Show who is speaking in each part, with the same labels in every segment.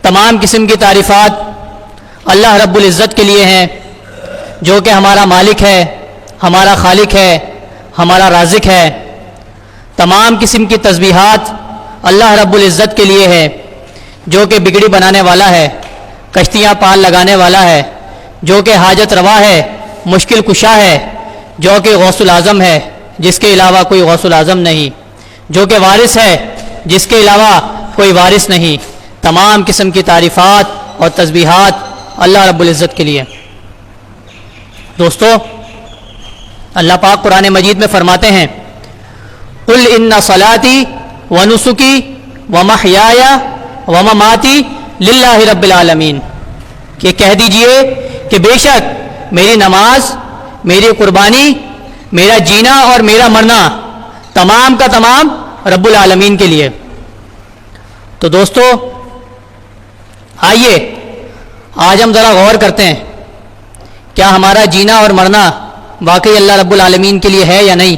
Speaker 1: تمام قسم کی تعریفات اللہ رب العزت کے لیے ہیں جو کہ ہمارا مالک ہے، ہمارا خالق ہے، ہمارا رازق ہے۔ تمام قسم کی تسبیحات اللہ رب العزت کے لیے ہے جو کہ بگڑی بنانے والا ہے، کشتیاں پال لگانے والا ہے، جو کہ حاجت روا ہے، مشکل کشا ہے، جو کہ غوث الاعظم ہے جس کے علاوہ کوئی غوث الاعظم نہیں، جو کہ وارث ہے جس کے علاوہ کوئی وارث نہیں۔ تمام قسم کی تعریفات اور تسبیحات اللہ رب العزت کے لیے۔ دوستو، اللہ پاک قرآن مجید میں فرماتے ہیں قُلْ إِنَّ صَلَاتِي وَنُسُكِي وَمَحْيَايَ وَمَمَاتِي لِلَّهِ رَبِّ الْعَالَمِينَ، کہ کہہ دیجئے کہ بے شک میری نماز، میری قربانی، میرا جینا اور میرا مرنا تمام کا تمام رب العالمین کے لیے۔ تو دوستو آئیے آج ہم ذرا غور کرتے ہیں، کیا ہمارا جینا اور مرنا واقعی اللہ رب العالمین کے لیے ہے یا نہیں؟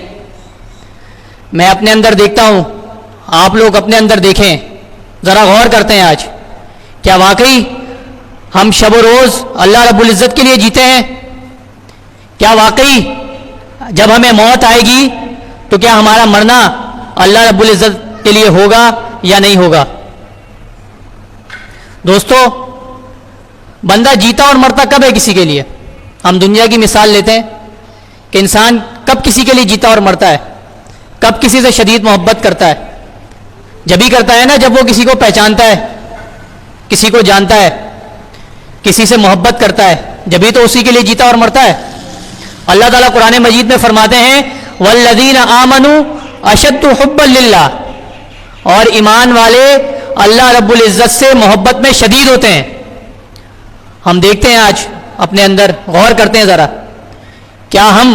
Speaker 1: میں اپنے اندر دیکھتا ہوں، آپ لوگ اپنے اندر دیکھیں، ذرا غور کرتے ہیں آج کیا واقعی ہم شب و روز اللہ رب العزت کے لیے جیتے ہیں؟ کیا واقعی جب ہمیں موت آئے گی تو کیا ہمارا مرنا اللہ رب العزت کے لیے ہوگا یا نہیں ہوگا؟ دوستو، بندہ جیتا اور مرتا کب ہے کسی کے لیے؟ ہم دنیا کی مثال لیتے ہیں کہ انسان کب کسی کے لیے جیتا اور مرتا ہے، کب کسی سے شدید محبت کرتا ہے؟ جب ہی کرتا ہے نا جب وہ کسی کو پہچانتا ہے، کسی کو جانتا ہے، کسی سے محبت کرتا ہے، جبھی تو اسی کے لیے جیتا اور مرتا ہے۔ اللہ تعالیٰ قرآن مجید میں فرماتے ہیں والذین آمنوا اشد حبا للہ، اور ایمان والے اللہ رب العزت سے محبت میں شدید ہوتے ہیں۔ ہم دیکھتے ہیں آج اپنے اندر، غور کرتے ہیں ذرا، کیا ہم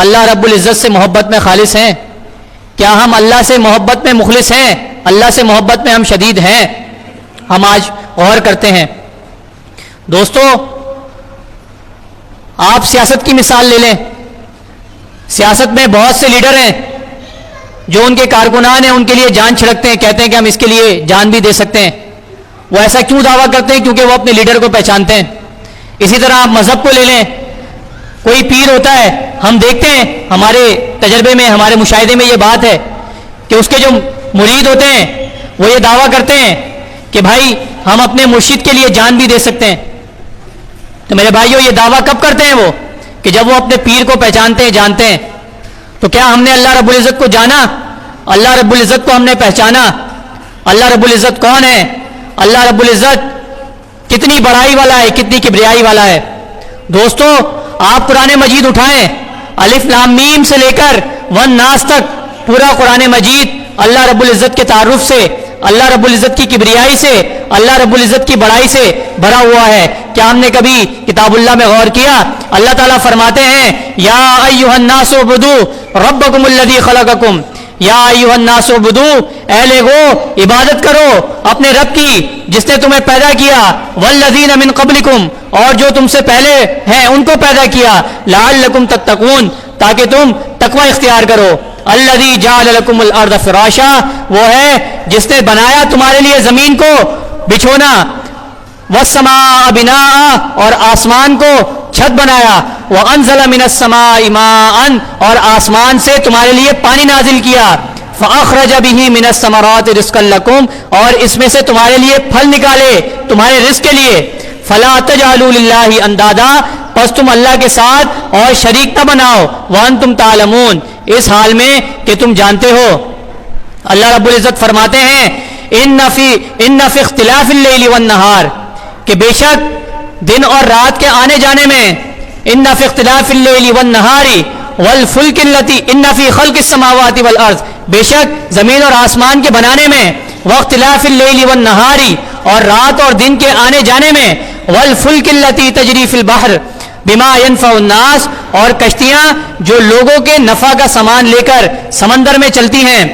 Speaker 1: اللہ رب العزت سے محبت میں خالص ہیں؟ کیا ہم اللہ سے محبت میں مخلص ہیں؟ اللہ سے محبت میں ہم شدید ہیں؟ ہم آج غور کرتے ہیں۔ دوستو، آپ سیاست کی مثال لے لیں، سیاست میں بہت سے لیڈر ہیں جو ان کے کارکنان ہیں ان کے لیے جان چھڑکتے ہیں، کہتے ہیں کہ ہم اس کے لیے جان بھی دے سکتے ہیں۔ وہ ایسا کیوں دعویٰ کرتے ہیں؟ کیونکہ وہ اپنے لیڈر کو پہچانتے ہیں۔ اسی طرح آپ مذہب کو لے لیں، کوئی پیر ہوتا ہے، ہم دیکھتے ہیں ہمارے تجربے میں، ہمارے مشاہدے میں یہ بات ہے کہ اس کے جو مرید ہوتے ہیں وہ یہ دعویٰ کرتے ہیں کہ بھائی ہم اپنے مرشد کے لیے جان بھی دے سکتے ہیں۔ تو میرے بھائیوں، یہ دعویٰ کب کرتے ہیں وہ؟ کہ جب وہ اپنے پیر کو پہچانتے ہیں، جانتے ہیں۔ تو کیا ہم نے اللہ رب العزت کو جانا؟ اللہ رب العزت کو ہم نے پہچانا؟ اللہ رب العزت کون ہے؟ اللہ رب العزت کتنی بڑائی والا ہے، کتنی کبریائی والا ہے؟ دوستو، آپ قرآن مجید اٹھائیں، الف لام میم سے لے کر والناس تک پورا قرآن مجید اللہ رب العزت کے تعارف سے، اللہ رب العزت کی کبریائی سے، اللہ رب العزت کی بڑائی سے بھرا ہوا ہے۔ کیا ہم نے کبھی کتاب اللہ میں غور کیا؟ اللہ تعالیٰ فرماتے ہیں یا ایھا الناس اعبدوا ربکم الذی خلقکم، یا ایھا الناس اعبدوا، اے لوگو عبادت کرو اپنے رب کی جس نے تمہیں پیدا کیا، والذین من قبلکم، اور جو تم سے پہلے ہیں ان کو پیدا کیا، لعلکم تتقون، تاکہ تم تقوی اختیار کرو۔ الذی جعل لکم الارض فراشا، وہ ہے جس نے بنایا تمہارے لیے زمین کو بچھونا، والسماء بناء، اور آسمان کو چھت بنایا، وانزل من السماء ماء، اور آسمان سے تمہارے لیے پانی نازل کیا، فاخرج به من الثمرات رزقا لکم، اور اس میں سے تمہارے لیے پھل نکالے تمہارے رزق کے لیے، فلا تجعلوا للہ اندادا، پس تم اللہ کے ساتھ اور شریک نہ بناؤ، وانتم تعلمون، اس حال میں کہ تم جانتے ہو۔ اللہ رب العزت فرماتے ہیں ان فی اختلاف اللیل والنہار، کہ بے شک دن اور رات کے آنے جانے میں، ان فی اختلاف اللیل والنہار والفلک التی ان فی خلق السماوات والارض، بے شک زمین اور آسمان کے بنانے میں، واختلاف اللیل والنہار، اور رات اور دن کے آنے جانے میں، والفلک التی تجری فی البحر بما ينفع الناس، اور کشتیاں جو لوگوں کے نفع کا سامان لے کر سمندر میں چلتی ہیں،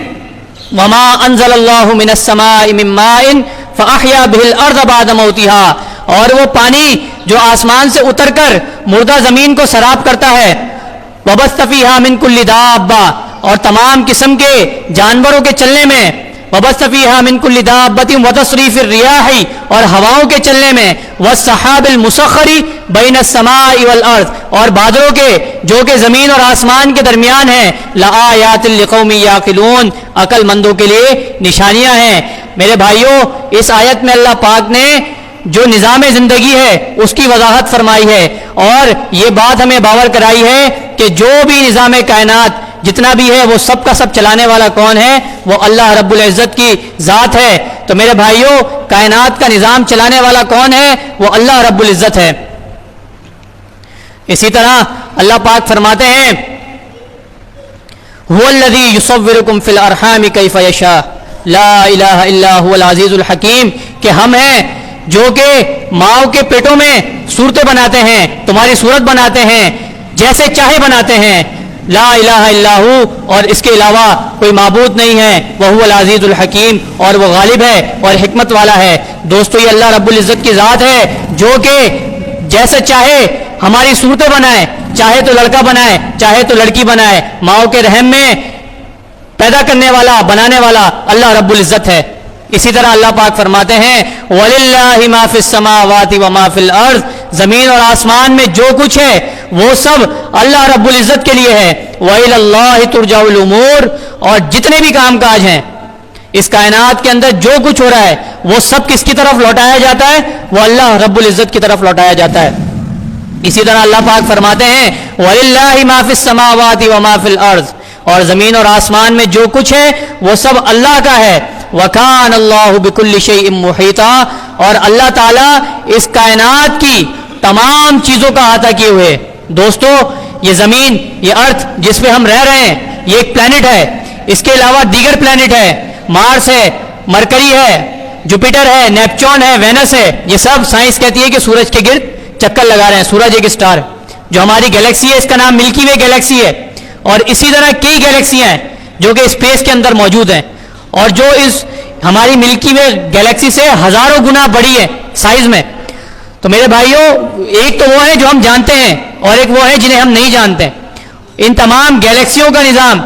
Speaker 1: وما انزل اللہ من السماء من ماء فاحیا به الارض بعد موتها، اور وہ پانی جو آسمان سے اتر کر مردہ زمین کو سراب کرتا ہے، وبث فیہا من کل دابہ، اور تمام قسم کے جانوروں کے چلنے میں، وبث فیہا من کل دابۃ وتصریف الریاح اور ہواؤں کے چلنے میں والسحاب المسخر بین السماء والارض اور بادلوں کے جو کہ زمین اور آسمان کے درمیان ہیں لآیات لقوم یعقلون عقل مندوں کے لیے نشانیاں ہیں. میرے بھائیوں اس آیت میں اللہ پاک نے جو نظام زندگی ہے اس کی وضاحت فرمائی ہے اور یہ بات ہمیں باور کرائی ہے کہ جو بھی نظام کائنات جتنا بھی ہے وہ سب کا سب چلانے والا کون ہے؟ وہ اللہ رب العزت کی ذات ہے. تو میرے بھائیوں کائنات کا نظام چلانے والا کون ہے؟ وہ اللہ رب العزت ہے. اسی طرح اللہ پاک فرماتے ہیں هو الذی یصورکم فی الارحام کیف یشاء لا الہ الا هو العزیز الحکیم کہ ہم ہیں جو کہ ماؤں کے پیٹوں میں صورتیں بناتے ہیں تمہاری صورت بناتے ہیں جیسے چاہے بناتے ہیں لا الہ الا ہو اور اس کے علاوہ کوئی معبود نہیں ہے وہو العزیز الحکیم اور وہ غالب ہے اور حکمت والا ہے. دوستو یہ اللہ رب العزت کی ذات ہے جو کہ جیسے چاہے ہماری صورتیں بنائے چاہے تو لڑکا بنائے چاہے تو لڑکی بنائے ماؤں کے رحم میں پیدا کرنے والا بنانے والا اللہ رب العزت ہے. اسی طرح اللہ پاک فرماتے ہیں وَلِلَّهِ مَا فِي السَّمَاوَاتِ وَمَا فِي الْأَرْضِ زمین اور آسمان میں جو کچھ ہے وہ سب اللہ رب العزت کے لیے ہے. وَإِلَى اللَّهِ تُرْجَعُ الْأُمُورُ اور جتنے بھی کام کاج ہیں اس کائنات کے اندر جو کچھ ہو رہا ہے وہ سب کس کی طرف لوٹایا جاتا ہے؟ وہ اللہ رب العزت کی طرف لوٹایا جاتا ہے. اسی طرح اللہ پاک فرماتے ہیں وَلِلَّهِ مَا فِي السَّمَاوَاتِ وَمَا فِي الْأَرْضِ اور زمین اور آسمان میں جو کچھ ہے وہ سب اللہ کا ہے. وَكَانَ اللَّهُ بِكُلِّ شَيْءٍ مُحِيطًا اور اللہ تعالیٰ اس کائنات کی تمام چیزوں کا احاطہ کیے ہوئے. دوستو یہ زمین یہ ارتھ جس پہ ہم رہ رہے ہیں یہ ایک پلانٹ ہے. اس کے علاوہ دیگر پلانٹ ہے مارس ہے مرکری ہے جوپیٹر ہے نیپچون ہے وینس ہے. یہ سب سائنس کہتی ہے کہ سورج کے گرد چکر لگا رہے ہیں. سورج ایک اسٹار جو ہماری گیلیکسی ہے اس کا نام ملکی وے گیلیکسی ہے اور اسی طرح کئی گیلیکسیاں ہیں جو کہ اسپیس کے اندر موجود ہیں اور جو اس ہماری ملکی وے گیلیکسی سے ہزاروں گنا بڑی ہے سائز میں. تو میرے بھائیوں ایک تو وہ ہے جو ہم جانتے ہیں اور ایک وہ ہے جنہیں ہم نہیں جانتے. ان تمام گیلیکسیوں کا نظام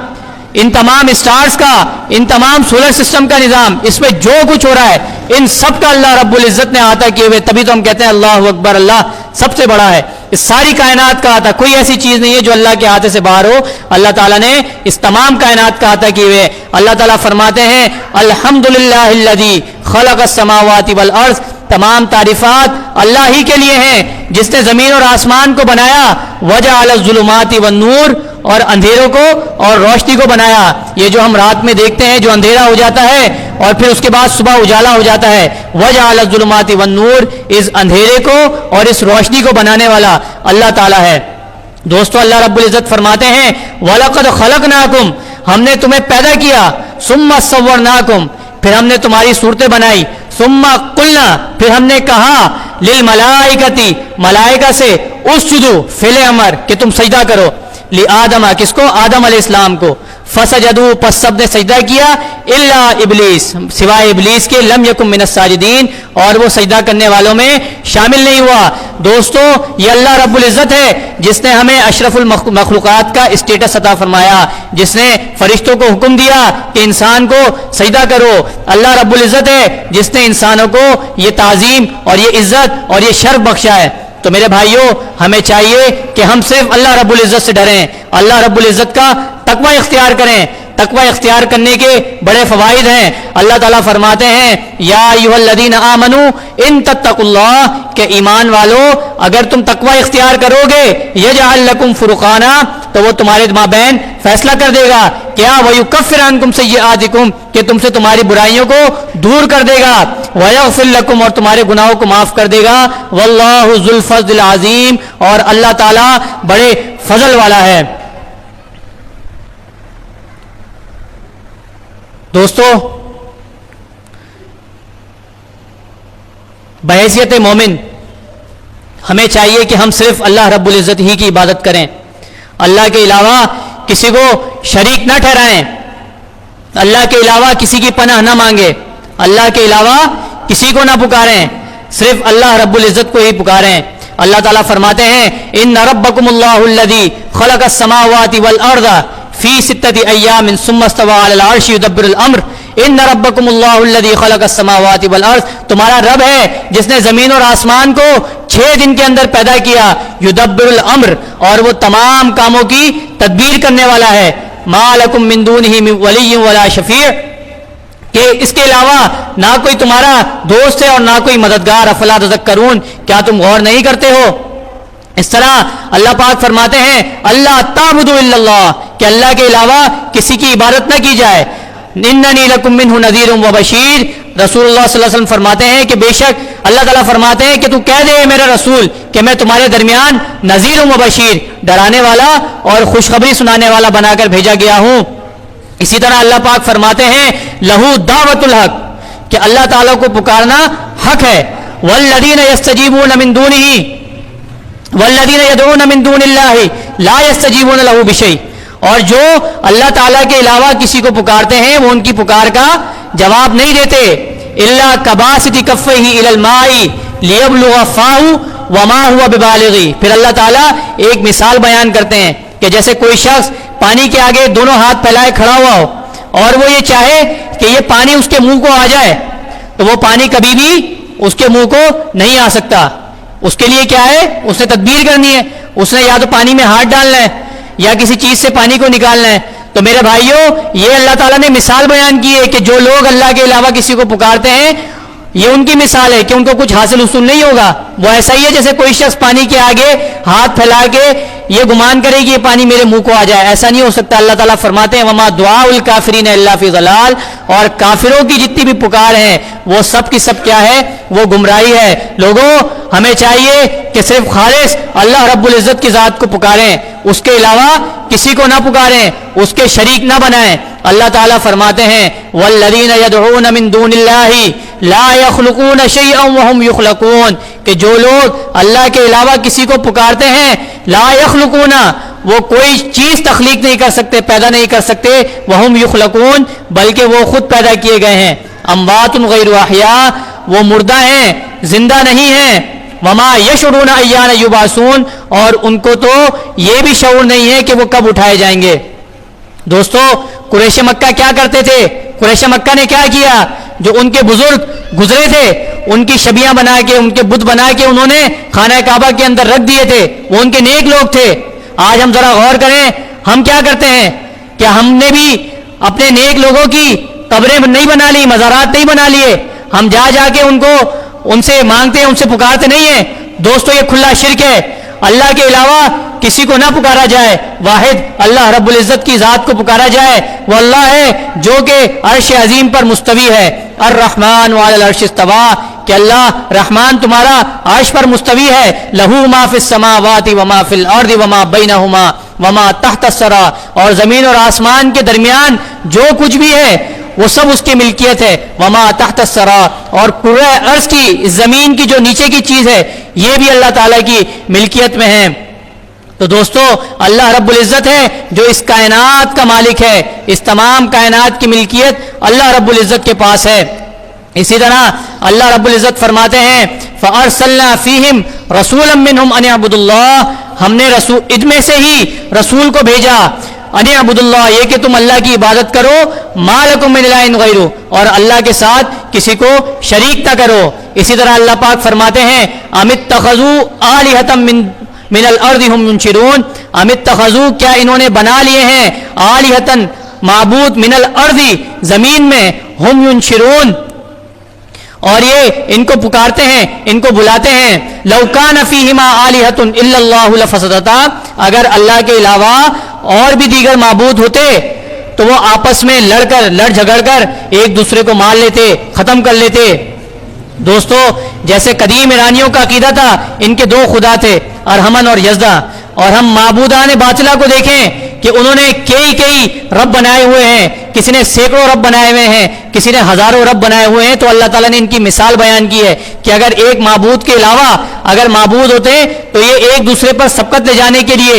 Speaker 1: ان تمام اسٹارز کا ان تمام سولر سسٹم کا نظام اس میں جو کچھ ہو رہا ہے ان سب کا اللہ رب العزت نے احاطہ کیے ہوئے. تبھی تو ہم کہتے ہیں اللہ اکبر اللہ سب سے بڑا ہے. اس ساری کائنات کا احاطہ کوئی ایسی چیز نہیں ہے جو اللہ کے احاطے سے باہر ہو. اللہ تعالیٰ نے اس تمام کائنات کا احاطہ کیے ہوئے. اللہ تعالیٰ فرماتے ہیں الحمدللہ الذی خلق السماوات والارض تمام تعریفات اللہ ہی کے لیے ہیں جس نے زمین اور آسمان کو بنایا وجعل الظلمات والنور اور اندھیروں کو اور روشنی کو بنایا. یہ جو ہم رات میں دیکھتے ہیں جو اندھیرا ہو جاتا ہے اور پھر اس کے بعد صبح اجالا ہو جاتا ہے وجعل الظلمات والنور اس اندھیرے کو اور اس روشنی کو بنانے والا اللہ تعالیٰ ہے. دوستو اللہ رب العزت فرماتے ہیں وَلَقَدْ خَلَقْنَاكُمْ ہم نے تمہیں پیدا کیا ثُمَّ صَوَّرْنَاكُمْ پھر ہم نے تمہاری صورتیں بنائی ثم قلنا پھر ہم نے کہا للملائکتی ملائکہ سے اسجدوا فعل امر کہ تم سجدہ کرو لآدم کس کو؟ آدم علیہ السلام کو. فسجدوا پس سب نے سجدہ کیا الا ابلیس سوائے ابلیس کے لم یکن من الساجدین اور وہ سجدہ کرنے والوں میں شامل نہیں ہوا. دوستو یہ اللہ رب العزت ہے جس نے ہمیں اشرف المخلوقات کا اسٹیٹس عطا فرمایا جس نے فرشتوں کو حکم دیا کہ انسان کو سجدہ کرو. اللہ رب العزت ہے جس نے انسانوں کو یہ تعظیم اور یہ عزت اور یہ شرف بخشا ہے. تو میرے بھائیوں ہمیں چاہیے کہ ہم صرف اللہ رب العزت سے ڈریں اللہ رب العزت کا تقوی اختیار کریں. تقوی اختیار کرنے کے بڑے فوائد ہیں. اللہ تعالیٰ فرماتے ہیں یا ایھا الذین آمنوا ان تتقوا اللہ کہ ایمان والو اگر تم تقوی اختیار کرو گے یجعل لکم فرقانا تو وہ تمہارے مابین فیصلہ کر دے گا. کیا ویکفر عنکم سیئاتکم کہ تم سے تمہاری برائیوں کو دور کر دے گا ویغفر لکم اور تمہارے گناہوں کو معاف کر دے گا. واللہ ذو الفضل العظیم اور اللہ تعالیٰ بڑے فضل والا ہے. دوستو بحیثیت مومن ہمیں چاہیے کہ ہم صرف اللہ رب العزت ہی کی عبادت کریں. اللہ کے علاوہ کسی کو شریک نہ ٹھہرائیں. اللہ کے علاوہ کسی کی پناہ نہ مانگے. اللہ کے علاوہ کسی کو نہ پکاریں. صرف اللہ رب العزت کو ہی پکاریں. اللہ تعالیٰ فرماتے ہیں ان ربکم اللہ الذی خلق السماوات والارض فی ستۃ ایام ثم استوى علی العرش یدبر الامر ان ربکمُ الذی خلق السماوات والارض، تمہارا رب ہے جس نے زمین اور آسمان کو 6 دن کے اندر پیدا کیا، یدبر الامر، اور وہ تمام کاموں کی تدبیر کرنے والا ہے، ما لکم من دونہ من ولی ولا شفیع، کہ اس کے علاوہ نہ کوئی تمہارا دوست ہے اور نہ کوئی مددگار، افلا تذکرون، کیا تم غور نہیں کرتے ہو؟ اس طرح اللہ پاک فرماتے ہیں اللہ تعبدوا الا اللہ، کہ اللہ کے علاوہ کسی کی عبادت نہ کی جائے، اننی لکم منہ نذیر و بشیر، رسول اللہ صلی اللہ علیہ وسلم فرماتے ہیں کہ بے شک اللہ تعالیٰ فرماتے ہیں کہ تو کہہ دے میرا رسول کہ میں تمہارے درمیان نذیر و بشیر، ڈرانے والا اور خوشخبری سنانے والا بنا کر بھیجا گیا ہوں۔ اسی طرح اللہ پاک فرماتے ہیں لہو دعوت الحق، کہ اللہ تعالیٰ کو پکارنا حق ہے، والذین یستجیبون من دونہ والذین یدعون من دون اللہ لا یستجیبون لہ بشیء، اور جو اللہ تعالیٰ کے علاوہ کسی کو پکارتے ہیں وہ ان کی پکار کا جواب نہیں دیتے، الا کباسط کفیہ الی الماء لیبلغ فاہ وما هو ببالغ، پھر اللہ تعالیٰ ایک مثال بیان کرتے ہیں کہ جیسے کوئی شخص پانی کے آگے دونوں ہاتھ پھیلائے کھڑا ہوا ہو اور وہ یہ چاہے کہ یہ پانی اس کے منہ کو آ جائے، تو وہ پانی کبھی بھی اس کے منہ کو نہیں آ سکتا۔ اس کے لیے کیا ہے؟ اس نے تدبیر کرنی ہے، اس نے یا تو پانی میں ہاتھ ڈالنا ہے یا کسی چیز سے پانی کو نکالنا ہے۔ تو میرے بھائیوں، یہ اللہ تعالیٰ نے مثال بیان کی ہے کہ جو لوگ اللہ کے علاوہ کسی کو پکارتے ہیں یہ ان کی مثال ہے کہ ان کو کچھ حاصل حصول نہیں ہوگا۔ وہ ایسا ہی ہے جیسے کوئی شخص پانی کے آگے ہاتھ پھیلا کے یہ گمان کرے کہ یہ پانی میرے منہ کو آ جائے، ایسا نہیں ہو سکتا۔ اللہ تعالیٰ فرماتے ہیں وما دعاء الکافرین الا فی ضلال، اور کافروں کی جتنی بھی پکار ہیں وہ سب کی سب کیا ہے؟ وہ گمراہی ہے۔ لوگوں، ہمیں چاہیے کہ صرف خالص اللہ رب العزت کی ذات کو پکاریں، اس کے علاوہ کسی کو نہ پکاریں، اس کے شریک نہ بنائیں۔ اللہ تعالیٰ فرماتے ہیں والذین یدعون من دون اللہ لا یخلقون شیئا وهم یخلقون، کہ جو لوگ اللہ کے علاوہ کسی کو پکارتے ہیں لا یخلقون، وہ کوئی چیز تخلیق نہیں کر سکتے، پیدا نہیں کر سکتے، وهم یخلقون، بلکہ وہ خود پیدا کیے گئے ہیں، اموات غیر احیاء، وہ مردہ ہیں، زندہ نہیں ہیں، وما یشعرون ایان یبعثون، اور ان کو تو یہ بھی شعور نہیں ہے کہ وہ کب اٹھائے جائیں گے۔ دوستو، قریش مکہ کیا کرتے تھے؟ قریش مکہ نے کیا کیا؟ جو ان کے بزرگ گزرے تھے ان کی شبیاں بنا کے، ان کے بت بنا کے انہوں نے خانہ کعبہ کے اندر رکھ دیے تھے، وہ ان کے نیک لوگ تھے۔ آج ہم ذرا غور کریں، ہم کیا کرتے ہیں؟ کیا ہم نے بھی اپنے نیک لوگوں کی قبریں نہیں بنا لی، مزارات نہیں بنا لیے؟ ہم جا جا کے ان کو ان سے مانگتے ہیں، ان سے پکارتے نہیں ہیں؟ دوستو، یہ کھلا شرک ہے۔ اللہ کے علاوہ کسی کو نہ پکارا جائے، واحد اللہ رب العزت کی ذات کو پکارا جائے۔ وہ اللہ ہے جو کہ عرش عظیم پر مستوی ہے، الرحمن وعلی العرش استوى، کہ اللہ رحمان تمہارا عرش پر مستوی ہے، لہو ما فی السماوات وما فی الارض وما بینہما وما تحت الثری، اور زمین اور آسمان کے درمیان جو کچھ بھی ہے وہ سب اس کی ملکیت ہے، وما تحت الثری، اور کرۂ ارض کی، زمین کی جو نیچے کی چیز ہے یہ بھی اللہ تعالیٰ کی ملکیت میں ہے۔ تو دوستو، اللہ رب العزت ہے جو اس کائنات کا مالک ہے، اس تمام کائنات کی ملکیت اللہ رب العزت کے پاس ہے۔ اسی طرح اللہ رب العزت فرماتے ہیں فَأَرْسَلْنَا فِيهِمْ رَسُولًا مِّنْهُمْ أَنِ اعْبُدُوا اللَّهَ، ہم نے رسول میں سے ہی رسول کو بھیجا، ان اعبدوا اللہ، یہ کہ تم اللہ کی عبادت کرو، ما لکم من الہ غیرہ، اور اللہ کے ساتھ کسی کو شریک نہ کرو۔ اسی طرح اللہ پاک فرماتے ہیں ام اتخذوا آلہۃ من الارض هم ينشرون، ام اتخذوا، کیا انہوں نے بنا لیے ہیں، آلہۃ، معبود، من الارض، زمین میں، ہم ينشرون، اور یہ ان کو پکارتے ہیں، ان کو بلاتے ہیں، لو کان فیہما آلہۃ الا اللہ لفسدتا، اگر اللہ کے علاوہ اور بھی دیگر معبود ہوتے تو وہ آپس میں لڑ جھگڑ کر ایک دوسرے کو مار لیتے، ختم کر لیتے۔ دوستو، جیسے قدیم ایرانیوں کا عقیدہ تھا، ان کے دو خدا تھے، ارحمن اور یزدہ، اور ہم معبودان باطلہ کو دیکھیں کہ انہوں نے کئی رب بنائے ہوئے ہیں، کسی نے سینکڑوں رب بنائے ہوئے ہیں، کسی نے ہزاروں رب بنائے ہوئے ہیں۔ تو اللہ تعالیٰ نے ان کی مثال بیان کی ہے کہ اگر ایک معبود کے علاوہ اگر معبود ہوتے تو یہ ایک دوسرے پر سبقت لے جانے کے لیے،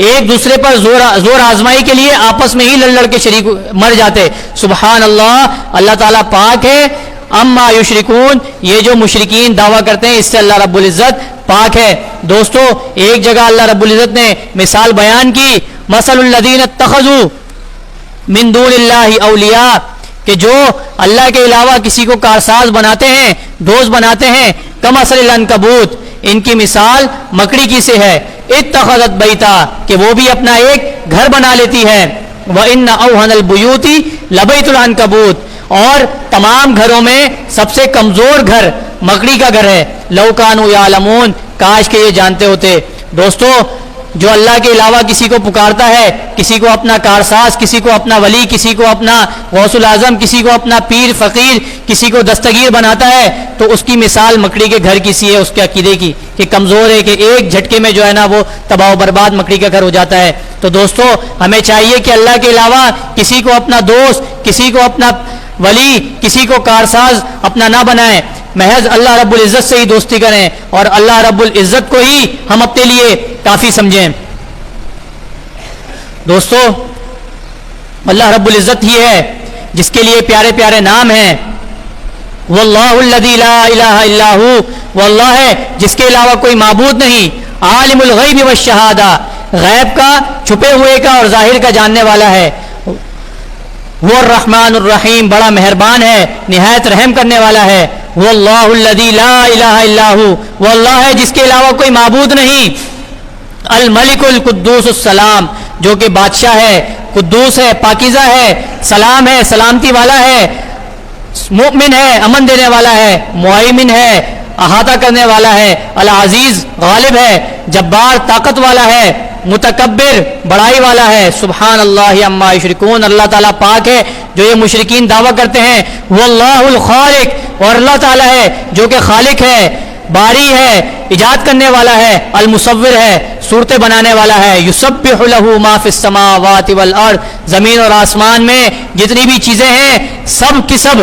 Speaker 1: ایک دوسرے پر زور آزمائی کے لیے آپس میں ہی لڑ کے شریک مر جاتے۔ سبحان اللہ، اللہ تعالیٰ پاک ہے، اما یشرکون، یہ جو مشرکین دعویٰ کرتے ہیں اس سے اللہ رب العزت پاک ہے۔ دوستو، ایک جگہ اللہ رب العزت نے مثال بیان کی، مثل الذین اتخذوا من دون اللہ اولیاء، کہ جو اللہ کے علاوہ کسی کو کارساز بناتے ہیں، دوست بناتے ہیں، کمثل العنکبوت، ان کی مثال مکڑی کی سے ہے، اتخذت بیتا، کہ وہ بھی اپنا ایک گھر بنا لیتی ہے، وَإِنَّ أَوْهَنَ الْبُيُوتِ لَبَيْتُ الْعَنْكَبُوتِ، اور تمام گھروں میں سب سے کمزور گھر مکڑی کا گھر ہے، لَوْ كَانُوا يَعْلَمُونَ، کاش کہ یہ جانتے ہوتے۔ دوستو، جو اللہ کے علاوہ کسی کو پکارتا ہے، کسی کو اپنا کارساز، کسی کو اپنا ولی، کسی کو اپنا غوث العظم، کسی کو اپنا پیر فقیر، کسی کو دستگیر بناتا ہے، تو اس کی مثال مکڑی کے گھر کی سی ہے، اس کے عقیدے کی، کہ کمزور ہے، کہ ایک جھٹکے میں جو ہے نا وہ تباہ و برباد مکڑی کا گھر ہو جاتا ہے۔ تو دوستو، ہمیں چاہیے کہ اللہ کے علاوہ کسی کو اپنا دوست، کسی کو اپنا ولی، کسی کو کارساز اپنا نہ بنائیں، محض اللہ رب العزت سے ہی دوستی کریں، اور اللہ رب العزت کو ہی ہم اپنے لیے کافی سمجھیں۔ دوستو، اللہ رب العزت ہی ہے جس کے لیے پیارے پیارے نام ہیں، واللہ الذی لا الہ الا ہو، وہ اللہ ہے جس کے علاوہ کوئی معبود نہیں، عالم الغیب والشہادہ، غیب کا، چھپے ہوئے کا اور ظاہر کا جاننے والا ہے، وہ الرحمن الرحیم، بڑا مہربان ہے، نہایت رحم کرنے والا ہے، واللہ الذی لا الہ الا ہو، وہ اللہ ہے جس کے علاوہ کوئی معبود نہیں، الملک القدوس السلام، جو کہ بادشاہ ہے، قدوس ہے، پاکیزہ ہے، سلام ہے، سلامتی والا ہے، مؤمن ہے، امن دینے والا ہے، مہیمن ہے، احاطہ کرنے والا ہے، العزیز، غالب ہے، جبار، طاقت والا ہے، متکبر، بڑائی والا ہے، سبحان اللہ عما یشرکون، اللہ تعالیٰ پاک ہے جو یہ مشرکین دعویٰ کرتے ہیں، واللہ الخالق، اور اللہ تعالیٰ ہے جو کہ خالق ہے، باری ہے، ایجاد کرنے والا ہے، المصور ہے، صورتیں بنانے والا ہے، یسبح لہ ما فی السماوات والارض، زمین اور آسمان میں جتنی بھی چیزیں ہیں سب کی سب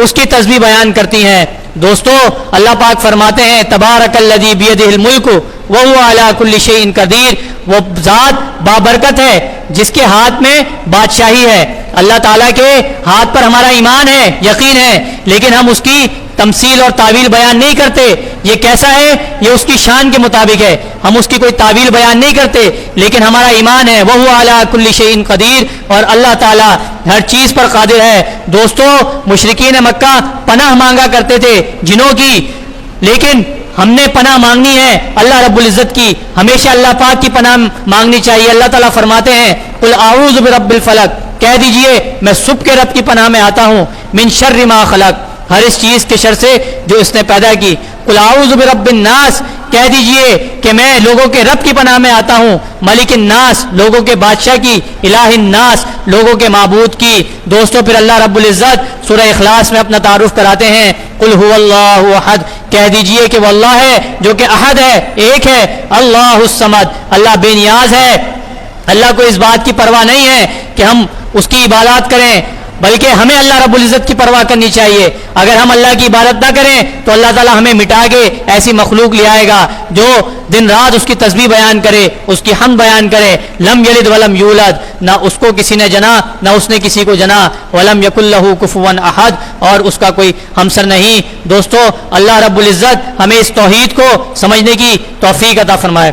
Speaker 1: اس کی تسبیح بیان کرتی ہیں۔ دوستو، اللہ پاک فرماتے ہیں، تبارک الذی بیدہ الملک وہو علی کل شیء قدیر، وہ ذات بابرکت ہے جس کے ہاتھ میں بادشاہی ہے۔ اللہ تعالیٰ کے ہاتھ پر ہمارا ایمان ہے، یقین ہے، لیکن ہم اس کی تمثیل اور تعویل بیان نہیں کرتے، یہ کیسا ہے، یہ اس کی شان کے مطابق ہے، ہم اس کی کوئی تعویل بیان نہیں کرتے، لیکن ہمارا ایمان ہے، وہو علی کل شیء قدیر، اور اللہ تعالیٰ ہر چیز پر قادر ہے۔ دوستو، مشرکین مکہ پناہ مانگا کرتے تھے جنوں کی، لیکن ہم نے پناہ مانگنی ہے اللہ رب العزت کی، ہمیشہ اللہ پاک کی پناہ مانگنی چاہیے۔ اللہ تعالیٰ فرماتے ہیں، قل اعوذ برب الفلق، کہہ دیجئے میں صبح کے رب کی پناہ میں آتا ہوں، من شر ما خلق، ہر اس چیز کے شر سے جو اس نے پیدا کی، قل اعوذ برب الناس، کہہ دیجئے کہ میں لوگوں کے رب کی پناہ میں آتا ہوں، ملک الناس، لوگوں کے بادشاہ کی، الہ الناس، لوگوں کے معبود کی۔ دوستو، پھر اللہ رب العزت سورہ اخلاص میں اپنا تعارف کراتے ہیں، قل هو اللہ احد، کہہ دیجئے کہ وہ اللہ ہے جو کہ احد ہے، ایک ہے، اللہ الصمد، اللہ بے نیاز ہے، اللہ کو اس بات کی پرواہ نہیں ہے کہ ہم اس کی عبادات کریں، بلکہ ہمیں اللہ رب العزت کی پرواہ کرنی چاہیے۔ اگر ہم اللہ کی عبادت نہ کریں تو اللہ تعالیٰ ہمیں مٹا کے ایسی مخلوق لے آئے گا جو دن رات اس کی تسبیح بیان کرے، اس کی حمد بیان کرے، لم یلد ولم یولد، نہ اس کو کسی نے جنا نہ اس نے کسی کو جنا، ولم یکن لہ کفوا احد، اور اس کا کوئی ہمسر نہیں۔ دوستو، اللہ رب العزت ہمیں اس توحید کو سمجھنے کی توفیق عطا فرمائے۔